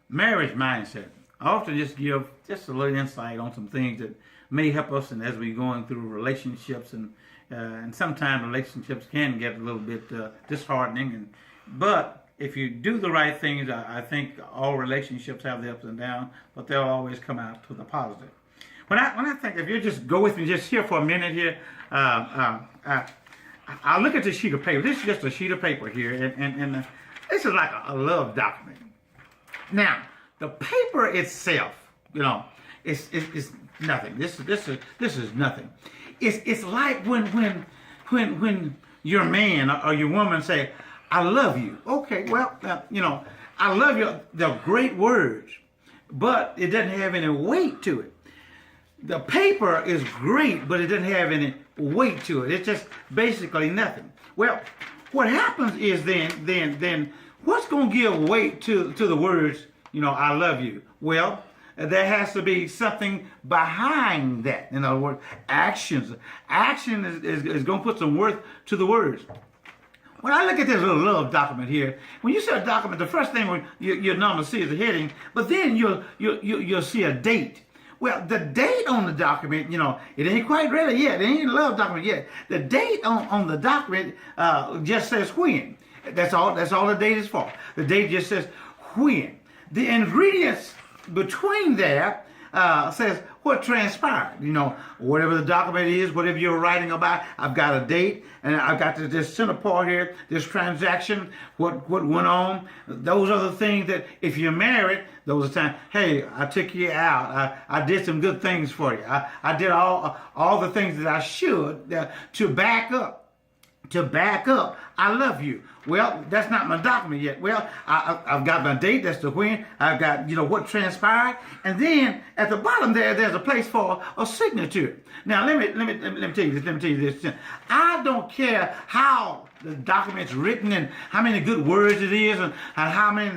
marriage mindset. I often just give just a little insight on some things that may help us, and as we're going through relationships, and sometimes relationships can get a little bit disheartening. But if you do the right things, I think all relationships have the ups and downs, but they'll always come out to the positive. When I think, if you just go with me just here for a minute here, I'll look at this sheet of paper. This is just a sheet of paper here, and this is like a love document. Now, the paper itself, it's nothing. This is nothing. It's like when your man or your woman say, "I love you." Okay, well, I love you. They're great words, but it doesn't have any weight to it. The paper is great, but it doesn't have any weight to it. It's just basically nothing. Well, what happens is then what's going to give weight to the words, "I love you"? Well, there has to be something behind that. In other words, actions. Action is going to put some worth to the words. When I look at this little love document here, when you see a document, the first thing you normally see is the heading, but then you'll see a date. Well, the date on the document, it ain't quite ready yet. It ain't a love document yet. The date on the document just says when. That's all the date is for. The date just says when. The ingredients between there says what transpired. Whatever the document is, whatever you're writing about, I've got a date, and I've got this center part here, this transaction, what went on. Those are the things that if you're married, those are times, hey, I took you out. I did some good things for you. I did all the things that I should to back up. I love you. Well, that's not my document yet. Well, I've got my date, that's the when. I've got, what transpired. And then at the bottom there's a place for a signature. Now, let me tell you this. I don't care how the document's written and how many good words it is and how many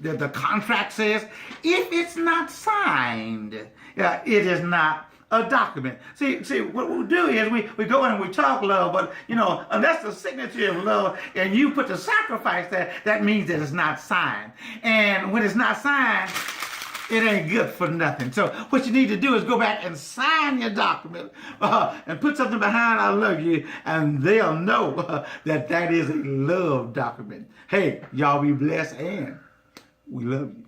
the contract says. If it's not signed, it is not a document. See, what we do is we go in and we talk love, but unless the signature of love and you put the sacrifice there, that means that it's not signed. And when it's not signed, it ain't good for nothing. So what you need to do is go back and sign your document and put something behind "I love you," and they'll know that is a love document. Hey, y'all be blessed, and we love you.